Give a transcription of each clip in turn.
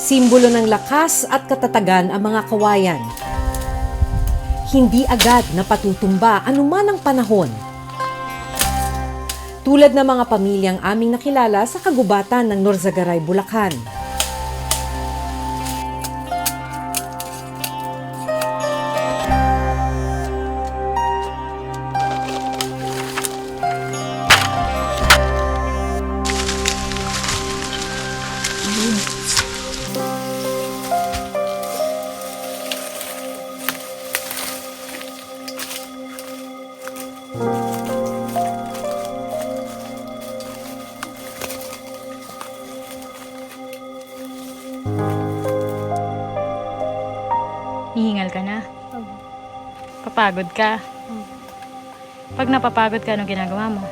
Simbolo ng lakas at katatagan ang mga kawayan. Hindi agad napatutumba anuman ang panahon. Tulad ng mga pamilyang aming nakilala sa kagubatan ng Norzagaray, Bulacan. Hihingal ka na? Papagod ka? Pag napapagod ka, anong ginagawa mo?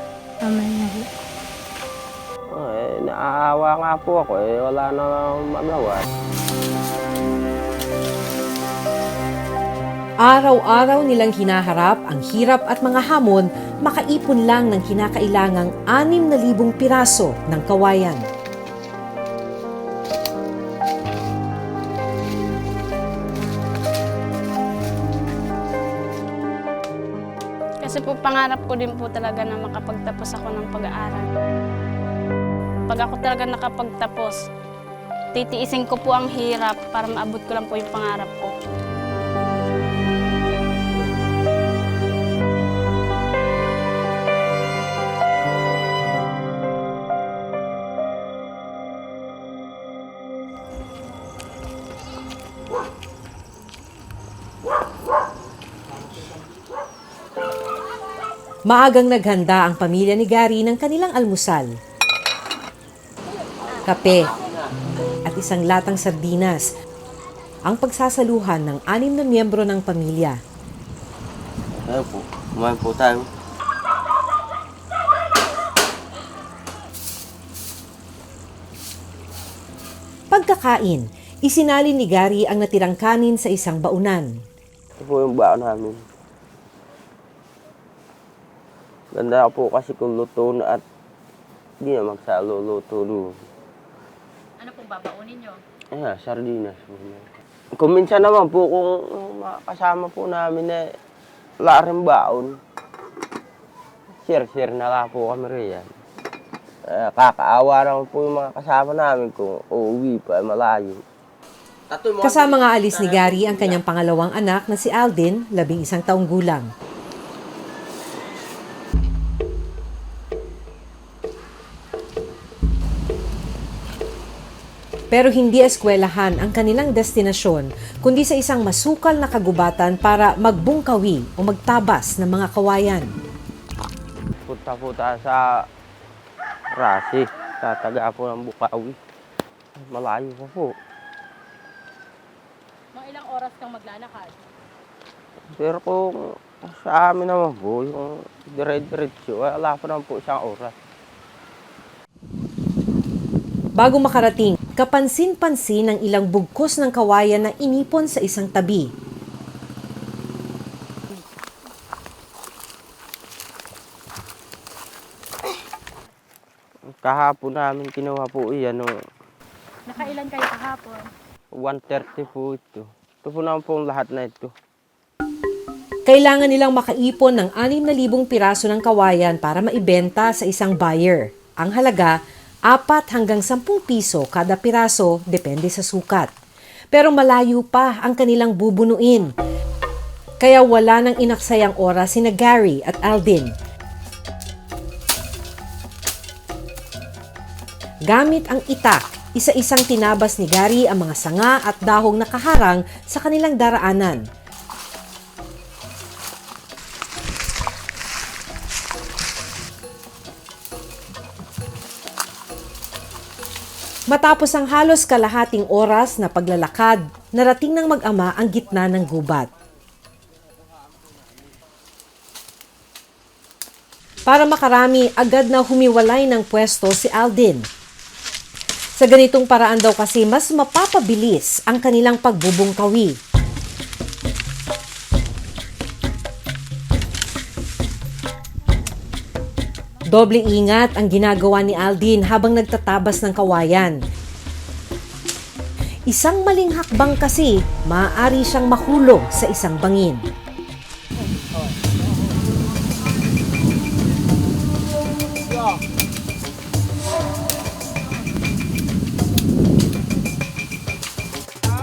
Naaawa nga po ako wala na magawa. Araw-araw nilang hinaharap ang hirap at mga hamon, makaipon lang ng kinakailangang 6,000 piraso ng kawayan. Kasi po pangarap ko din po talaga na makapagtapos ako ng pag-aaral. Pag ako talaga nakapagtapos, titiisin ko po ang hirap para maabot ko lang po yung pangarap ko. Maagang naghanda ang pamilya ni Gary ng kanilang almusal. Kape at isang latang sardinas ang pagsasaluhan ng 6 na miyembro ng pamilya. Ayun po, kumain po tayo. Pagkakain, isinali ni Gary ang natirang kanin sa isang baunan. Ito po yung baon namin. Ganda po kasi kung luto na at hindi na magsaluluto doon. Ano pong babaunin nyo? Ayan, sardinas po. Kung minsan naman po, kung kasama po namin na wala rin baon, share na lang po kami riyan. Kakaawa naman po yung mga kasama namin kung uuwi pa, malayo. Kasama nga alis ni Gary ang kanyang pangalawang anak na si Alden, 11 taong gulang. Pero hindi eskwelahan ang kanilang destinasyon, kundi sa isang masukal na kagubatan para magbungkawi o magtabas ng mga kawayan. Punta po tayo sa Rasi, tataga po ng Bukawi. Malayo pa po. Mga ilang oras kang maglalakad? Pero kung sa amin naman po, yung dire-diretso, wala pa naman po isang oras. Bago makarating, kapansin-pansin ang ilang bugkos ng kawayan na inipon sa isang tabi. Kahapon namin kinuha po iyan, Nakailan kayo kahapon? 130 po ito. Ito po naman po lahat na ito. Kailangan nilang makaipon ng 6,000 piraso ng kawayan para maibenta sa isang buyer. Ang halaga, 4 hanggang 10 piso kada piraso, depende sa sukat. Pero malayo pa ang kanilang bubunuin. Kaya wala nang inaksayang oras sina Gary at Alden. Gamit ang itak, isa-isang tinabas ni Gary ang mga sanga at dahong nakaharang sa kanilang daraanan. Matapos ang halos kalahating oras na paglalakad, narating ng mag-ama ang gitna ng gubat. Para makarami, agad na humiwalay ng pwesto si Alden. Sa ganitong paraan daw kasi mas mapapabilis ang kanilang pagbubungkawi. Doble ingat ang ginagawa ni Aldin habang nagtatabas ng kawayan. Isang maling hakbang kasi, maaari siyang mahulog sa isang bangin.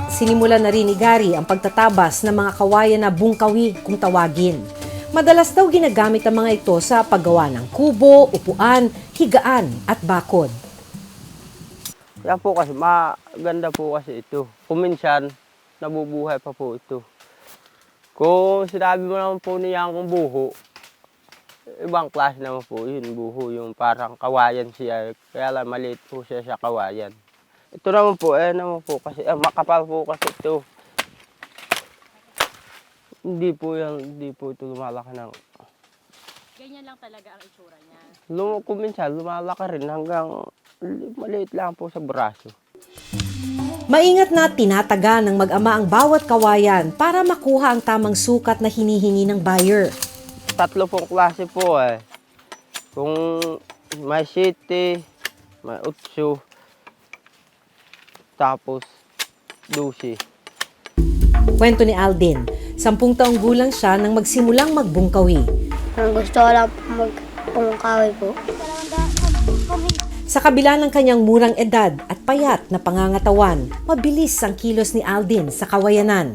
Sinimulan na rin ni Gary ang pagtatabas ng mga kawayan na bungkawi kung tawagin. Madalas daw ginagamit ang mga ito sa paggawa ng kubo, upuan, higaan at bakod. Yan po kasi, maganda po kasi ito. Kung minsan, nabubuhay pa po ito. Kung sinabi mo naman po niya kung buho, ibang klase naman po yun, buho. Yung parang kawayan siya, kaya lang maliit po siya sa kawayan. Ito naman po, kasi, makapal po kasi ito. Hindi po ito lumalaki ng... Ganyan lang talaga ang itsura niya. Kung minsan, lumalaki rin hanggang maliit lang po sa braso. Maingat na tinataga ng mag-ama ang bawat kawayan para makuha ang tamang sukat na hinihingi ng buyer. 3 pong klase po eh. Kung may 7, may 8, tapos 12. Kwento ni Aldin, 10 taong gulang siya nang magsimulang magbungkawi. Ang gusto ko lang po magpumungkawi po. Sa kabila ng kanyang murang edad at payat na pangangatawan, mabilis ang kilos ni Aldin sa kawayanan.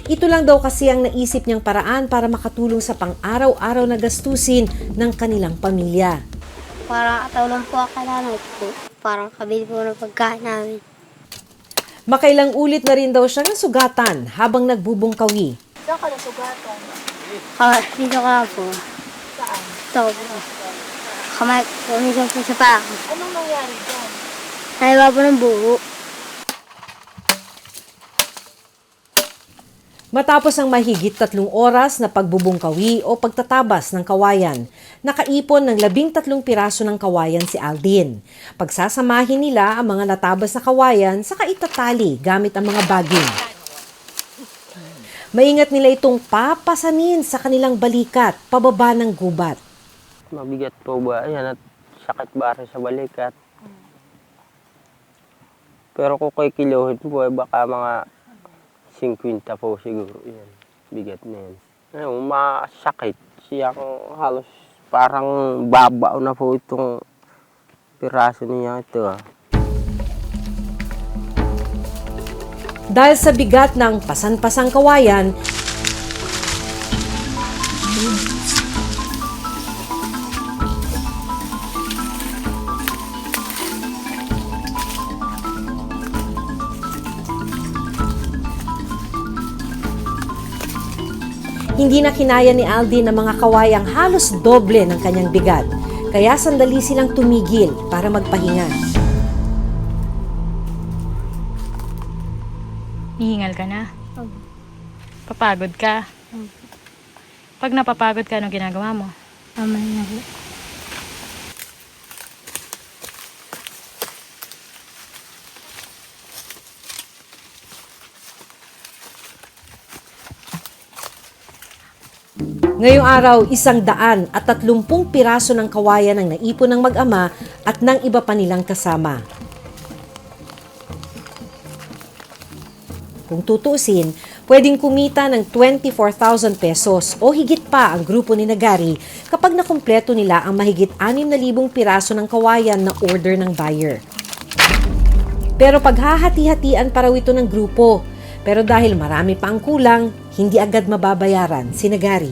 Ito lang daw kasi ang naisip niyang paraan para makatulong sa pang-araw-araw na gastusin ng kanilang pamilya. Parang katulong po ako nanay po. Parang kabili po ng pagkain namin. Makailang ulit na rin daw siya nasugatan habang nagbubungkawi. Saan ka nasugatan? Dito ka lang po. Saan? Ito po. Kamay, kumisang po sa paa ko. Anong nangyari dyan? Naiba po ng buho. Matapos ang mahigit 3 oras na pagbubungkawi o pagtatabas ng kawayan, nakaipon ng 13 piraso ng kawayan si Aldin. Pagsasamahin nila ang mga natabas na kawayan sa itatali gamit ang mga baging. Maingat nila itong papasanin sa kanilang balikat pababa ng gubat. Mabigat po ba? Ayan, at sakit ba rin sa balikat. Pero kung kay kilohin po, baka mga 50 po siguro. Yan, bigat na yan. Ayun, masakit. Siya halos parang babao na po itong piraso niya ito. Dahil sa bigat ng pasan-pasang kawayan, hindi na kinaya ni Aldin ang mga kawayang halos doble ng kanyang bigat, kaya sandali silang tumigil para magpahinga. Hihingal ka na? Papagod ka? Pag napapagod ka, anong ginagawa mo? Mamay na po. Ngayong araw, 130 piraso ng kawayan ang naipon ng mag-ama at ng iba pa nilang kasama. Kung tutuusin, pwedeng kumita ng 24,000 pesos o higit pa ang grupo ni Gary kapag nakumpleto nila ang mahigit 6,000 piraso ng kawayan na order ng buyer. Pero paghahati-hatian pa raw ito ng grupo. Pero dahil marami pa ang kulang, hindi agad mababayaran si Gary.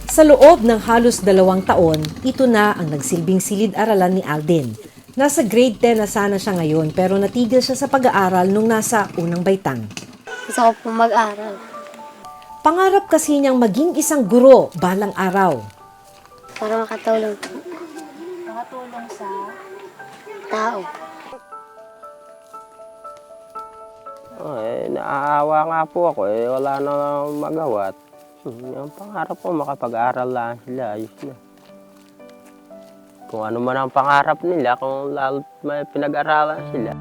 Sa loob ng halos 2 taon, ito na ang nagsilbing silid-aralan ni Aldin. Nasa grade 10 na sana siya ngayon pero natigil siya sa pag-aaral nung nasa unang baitang. Gusto ko po mag-aral. Pangarap kasi niyang maging isang guro balang araw. Para makatulong po. Nakatulong sa... Tao. Naaawa nga po ako wala na magawa. Yung pangarap ko, makapag-aral lang sila, ayos na. Kung ano man ang pangarap nila, kung lalo may pinag-aralan sila.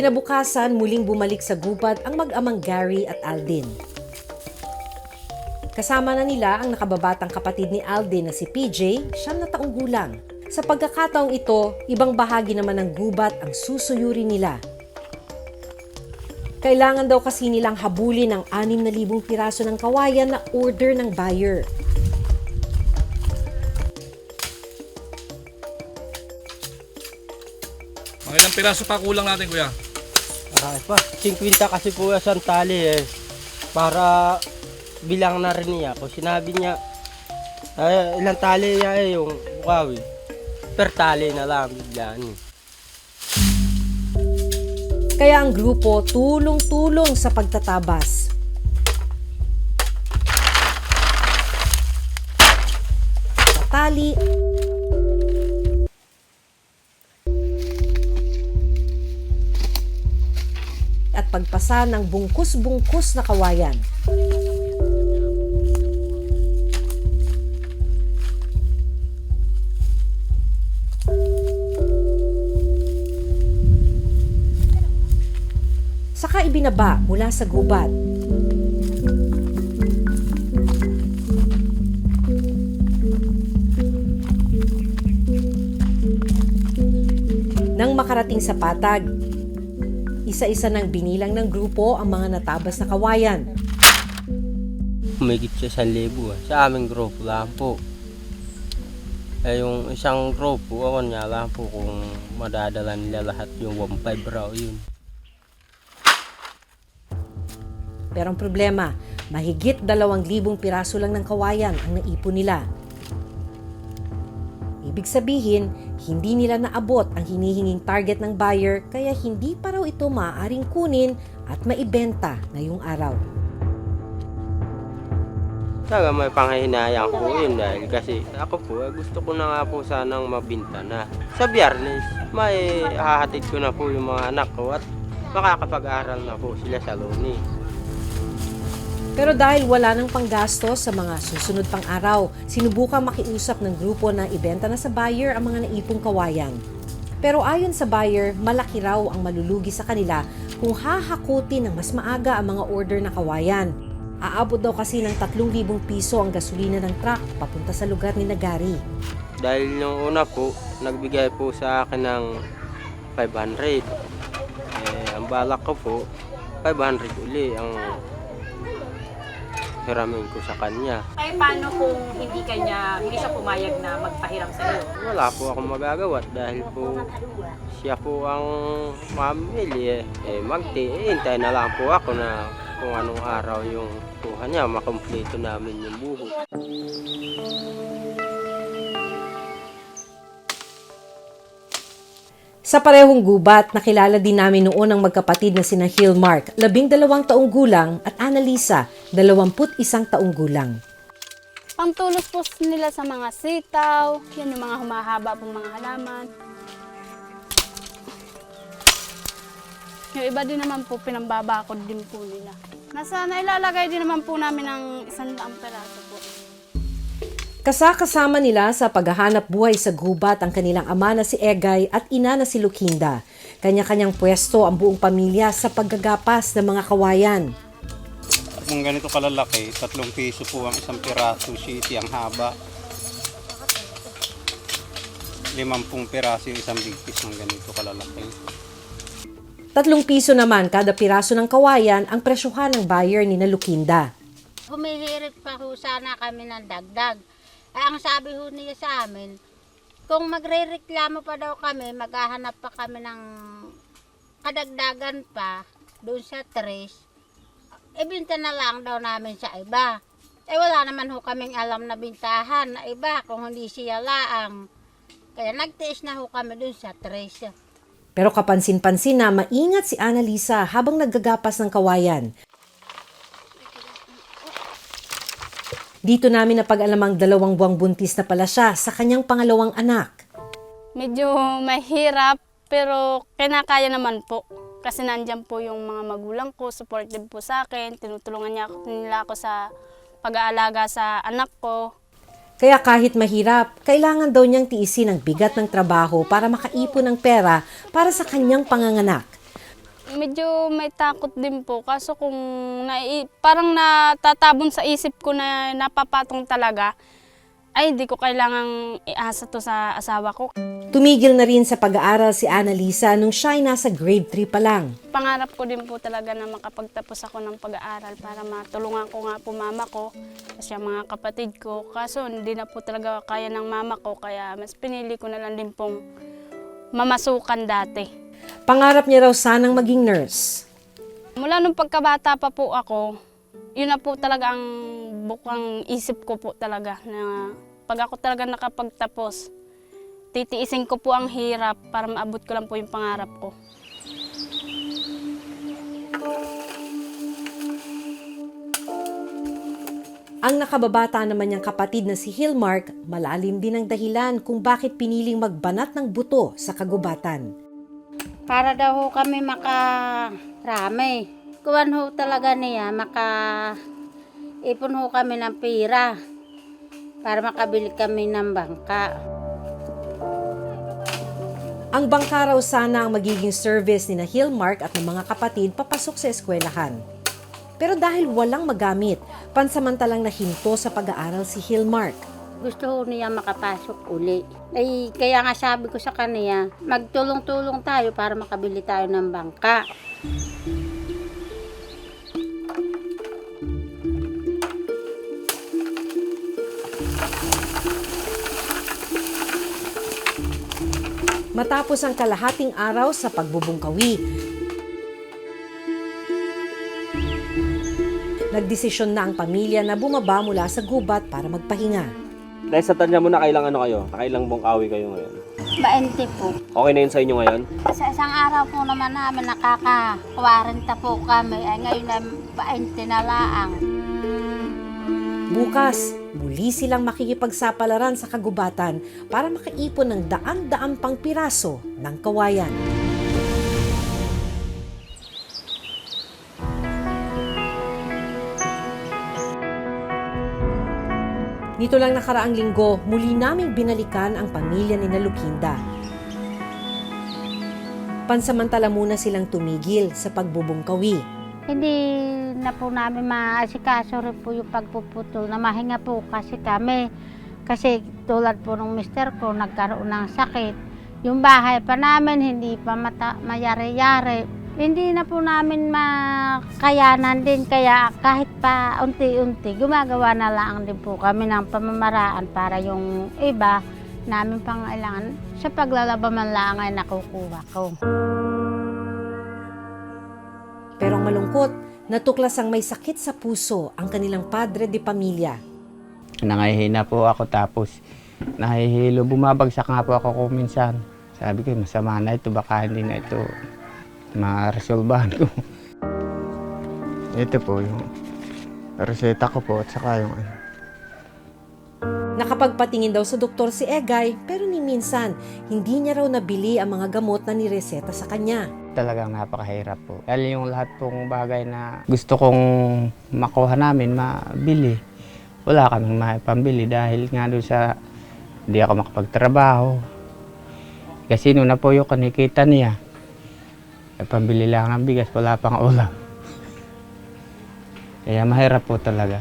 Kinabukasan, muling bumalik sa gubat ang mag-amang Gary at Aldin. Kasama na nila ang nakababatang kapatid ni Aldin na si PJ, 9 na taong gulang. Sa pagkakataong ito, ibang bahagi naman ng gubat ang susuyuri nila. Kailangan daw kasi nilang habulin ang 6,000 piraso ng kawayan na order ng buyer. Mga ilang piraso pa kulang natin, kuya? Marami pa. 50 kasi po yung tali eh. Para bilang na rin niya. Kung sinabi niya, ilang tali niya eh yung bukawi. Per tali na lang bigyan. Kaya ang grupo tulong-tulong sa pagtatabas. Tali at pagpasa ng bungkus-bungkus na kawayan. Saka ibinaba mula sa gubat. Nang makarating sa patag, isa-isa nang binilang ng grupo ang mga natabas na kawayan. Humigit sa 1,000 sa aming grupo lang po. Eh yung isang grupo, awan niya lang po kung madadala nila lahat yung 1,500 raw yun. Pero ang problema, mahigit 2,000 piraso lang ng kawayan ang naipon nila. Ibig sabihin, hindi nila naabot ang hinihinging target ng buyer kaya hindi pa raw ito maaaring kunin at maibenta ngayong araw. Talaga may panghihinayang po yun dahil kasi ako po gusto ko na nga po sanang mabinta na. Sa Biyernes, may hahatid ko na po yung mga anak ko at makakapag-aral na po sila sa Loni. Pero dahil wala nang panggasto sa mga susunod pang araw, sinubukang makiusap ng grupo na ibenta na sa buyer ang mga naipong kawayan. Pero ayon sa buyer, malaki raw ang malulugi sa kanila kung hahakutin ng mas maaga ang mga order na kawayan. Aabot daw kasi ng 3,000 piso ang gasolina ng truck papunta sa lugar ni Gary. Dahil yung una po, nagbigay po sa akin ng 500. Ang balak ko po, 500 uli ang hiramin ko sa kanya. Ay, paano kung hindi siya pumayag na magpahiram sa iyo? Wala po akong magagawa dahil po siya po ang mamili hintay na lang po ako na kung anong araw yung kuha niya, makompleto namin yung buho. Sa parehong gubat, nakilala din namin noon ang magkapatid na sina Hillmark, 12 taong gulang, at Annalisa, 21 taong gulang. Pangtulos po nila sa mga sitaw, yan yung mga humahaba pong mga halaman. Yung iba din naman po, pinambabakod din po nila. Nailalagay din naman po namin ng 100 peraso po. Kasama nila sa paghahanap buhay sa gubat ang kanilang ama na si Egay at ina na si Lucinda. Kanya-kanyang pwesto ang buong pamilya sa paggagapas ng mga kawayan. Kung ganito kalalaki, 3 piso po ang isang piraso, city ang haba. 50 piraso yung isang bigpis ng ganito kalalaki. 3 piso naman kada piraso ng kawayan ang presyuhan ng buyer ni na Lucinda. Humihirit pa ho sana kami ng dagdag. Ay, ang sabi ho niya sa amin, kung magre-reklamo pa daw kami, maghahanap pa kami ng kadagdagan pa doon sa 3, ibinta na lang daw namin sa iba. Wala naman ho kaming alam na bintahan na iba kung hindi siya laang. Kaya nagtiis na ho kami doon sa 3. Pero kapansin-pansin na maingat si Annalisa habang naggagapas ng kawayan. Dito namin napag-alamang 2 buwang buntis na pala siya sa kanyang pangalawang anak. Medyo mahirap pero kinakaya naman po. Kasi nandyan po yung mga magulang ko, supportive po sa akin, tinutulungan nila ako sa pag-aalaga sa anak ko. Kaya kahit mahirap, kailangan daw niyang tiisin ang bigat ng trabaho para makaipon ng pera para sa kanyang panganganak. Medyo may takot din po. Kaso kung parang natatabon sa isip ko na napapatong talaga, ay hindi ko kailangang iasa to sa asawa ko. Tumigil na rin sa pag-aaral si Annalisa nung siya ay nasa grade 3 pa lang. Pangarap ko din po talaga na makapagtapos ako ng pag-aaral para matulungan ko nga po mama ko at siya mga kapatid ko. Kaso hindi na po talaga kaya ng mama ko, kaya mas pinili ko na lang din pong mamasukan dati. Pangarap niya raw sanang maging nurse. Mula nung pagkabata pa po ako, yun na po talaga ang bukang isip ko po talaga na pag ako talaga nakapagtapos, titiisin ko po ang hirap para maabot ko lang po yung pangarap ko. Ang nakababata naman niyang kapatid na si Hillmark, malalim din ang dahilan kung bakit piniling magbanat ng buto sa kagubatan. Para daw ho kami makarami. Kuwan ho talaga niya, ipon ho kami ng pira para makabili kami ng bangka. Ang bangka raw sana ang magiging service ni na Hillmark at ng mga kapatid papasok sa eskwelahan. Pero dahil walang magamit, pansamantalang nahinto sa pag-aaral si Hillmark. Gusto ho niya makapasok uli. Ay, kaya nga sabi ko sa kanya, magtulong-tulong tayo para makabili tayo ng bangka. Matapos ang kalahating araw sa pagbubungkawi, nagdesisyon na ang pamilya na bumaba mula sa gubat para magpahinga. Dahil sa tanya mo na nakailang bungkawi kayo ngayon. 20 po. Okay na yun sa inyo ngayon? Sa isang araw po naman namin nakaka-40 po kami. Ay ngayon na 20 na laang. Bukas, muli silang makikipagsapalaran sa kagubatan para makaipon ng daan-daan pang piraso ng kawayan. Nito lang nakaraang linggo, muli naming binalikan ang pamilya ni Lucinda. Pansamantala muna silang tumigil sa pagbubungkawi. Hindi na po namin maasikaso rin po yung pagpuputol na mahinga po kasi kami. Kasi tulad po ng mister ko, nagkaroon ng sakit. Yung bahay pa namin, hindi pa mayari-yari. Hindi na po namin makayanan din, kaya kahit pa unti-unti, gumagawa na lang din po kami ng pamamaraan para yung iba namin pangailangan sa paglalaba man lang ay nakukuha ko. Pero ang malungkot, natuklas ang may sakit sa puso ang kanilang padre de pamilya. Nangahihina po ako tapos nahihilo. Bumabagsak nga po ako kung minsan. Sabi ko, masama na ito, baka hindi na ito ma-resolbahan ko. Ito po yung reseta ko po at saka yung Nakapagpatingin daw sa doktor si Egay pero ni minsan hindi niya raw nabili ang mga gamot na nireseta sa kanya. Talagang napakahirap po. Dahil yung lahat pong bagay na gusto kong makuha namin, mabili. Wala kaming maipambili dahil nga doon sa hindi ako makapagtrabaho. Kasi noon na po yung kinikita niya. Pambili lang ng bigas, wala pang ulam. Kaya mahirap po talaga.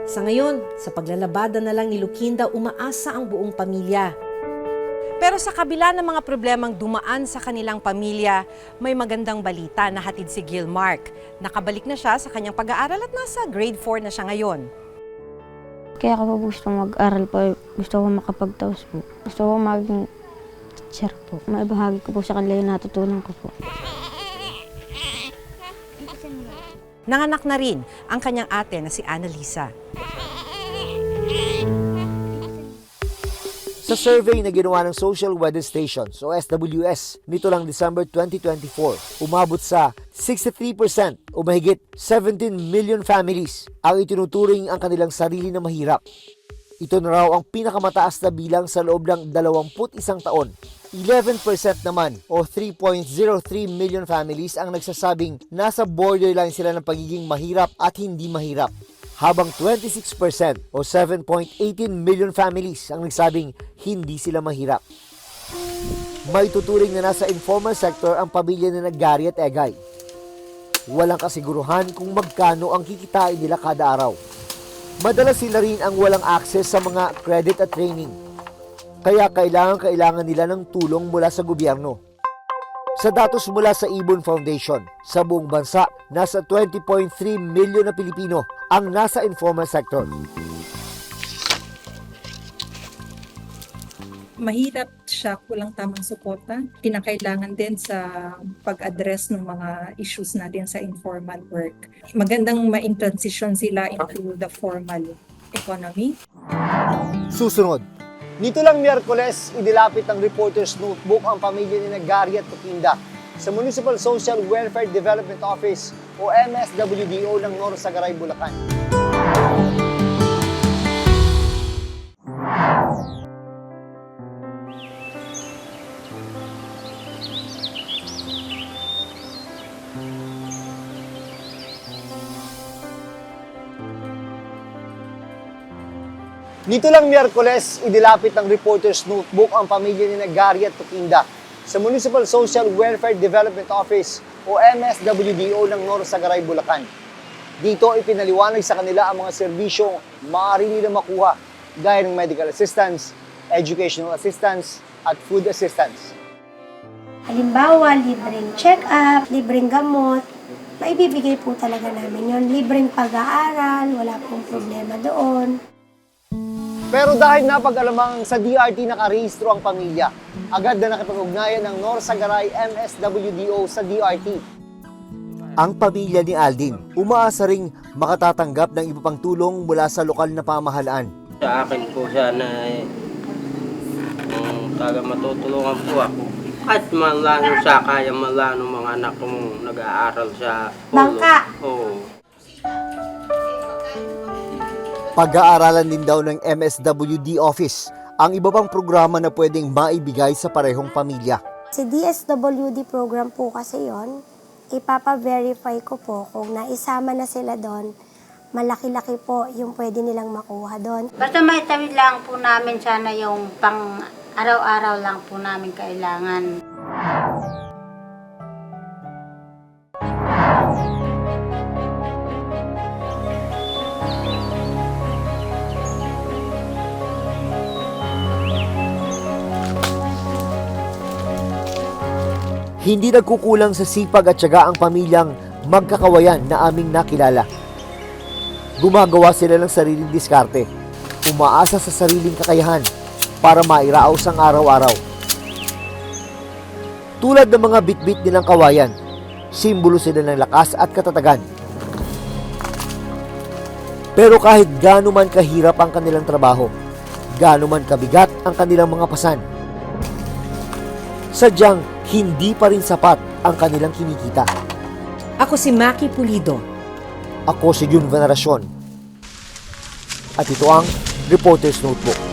Sa ngayon, sa paglalabada na lang ni Lucinda, umaasa ang buong pamilya. Pero sa kabila ng mga problemang dumaan sa kanilang pamilya, may magandang balita na hatid si Gilmark. Nakabalik na siya sa kanyang pag-aaral at nasa grade 4 na siya ngayon. Kaya ako po gusto mag-aral po, gusto ko makapagtaos po. Gusto ko maging teacher po. Maibahagi ko po sa kanila yung natutunan ko po. Nanganak na rin ang kanyang ate na si Annalisa. Sa survey na ginawa ng Social Weather Stations o SWS nito lang December 2024, umabot sa 63% o mahigit 17 million families ang itinuturing ang kanilang sarili na mahirap. Ito na raw ang pinakamataas na bilang sa loob ng 21 taon. 11% naman o 3.03 million families ang nagsasabing nasa borderline sila ng pagiging mahirap at hindi mahirap. Habang 26% o 7.18 million families ang nagsabing hindi sila mahirap. May tuturing na nasa informal sector ang pamilya ni Gary at Egay. Walang kasiguruhan kung magkano ang kikitain nila kada araw. Madalas sila rin ang walang access sa mga credit at training. Kaya kailangan nila ng tulong mula sa gobyerno. Sa datos mula sa Ibon Foundation, sa buong bansa, nasa 20.3 milyon na Pilipino ang nasa informal sector. Mahirap siya, kulang tamang suporta. Kinakailangan din sa pag-address ng mga issues natin sa informal work. Magandang ma-transition sila into the formal economy. Susunod, nito lang Miyerkules, idilapit ng Reporter's Notebook ang pamilya ni Gary at Tukinda sa Municipal Social Welfare Development Office o MSWDO ng Norsagaray, Bulacan. Nito lang Miyerkules, idilapit ng Reporter's Notebook ang pamilya ni Gary at Tukinda sa Municipal Social Welfare Development Office o MSWDO ng Norsagaray, Bulacan. Dito ipinaliwanag sa kanila ang mga serbisyong maaari nila makuha gaya ng medical assistance, educational assistance at food assistance. Halimbawa, libreng check-up, libreng gamot, maibibigay po talaga namin yon. Libreng pag-aaral, wala pong problema doon. Pero dahil napag-alamang sa DRT nakarehistro ang pamilya, agad na nakipag-ugnayan ng Norsagaray MSWDO sa DRT. Ang pamilya ni Aldin, umaasa ring makatatanggap ng iba pang tulong mula sa lokal na pamahalaan. Sa akin po sana taga matutulungan po ako. At malano sa kaya malano mga anak kong nag-aaral sa polo. Bangka! Oo. Pag-aaralan din daw ng MSWD office ang iba pang programa na pwedeng maibigay sa parehong pamilya. Si DSWD program po kasi yon, ipapa-verify ko po kung naisama na sila doon, malaki-laki po yung pwede nilang makuha doon. Basta maitawid lang po namin sana yung pang araw-araw lang po namin kailangan. Hindi nagkukulang sa sipag at tiyaga ang pamilyang magkakawayan na aming nakilala. Gumagawa sila ng sariling diskarte, umaasa sa sariling kakayahan para mairaos ang araw-araw. Tulad ng mga bitbit nilang kawayan, simbolo sila ng lakas at katatagan. Pero kahit gaano man kahirap ang kanilang trabaho, gaano man kabigat ang kanilang mga pasan, sadyang hindi pa rin sapat ang kanilang kinikita. Ako si Maki Pulido. Ako si Jun Veneracion. At ito ang Reporter's Notebook.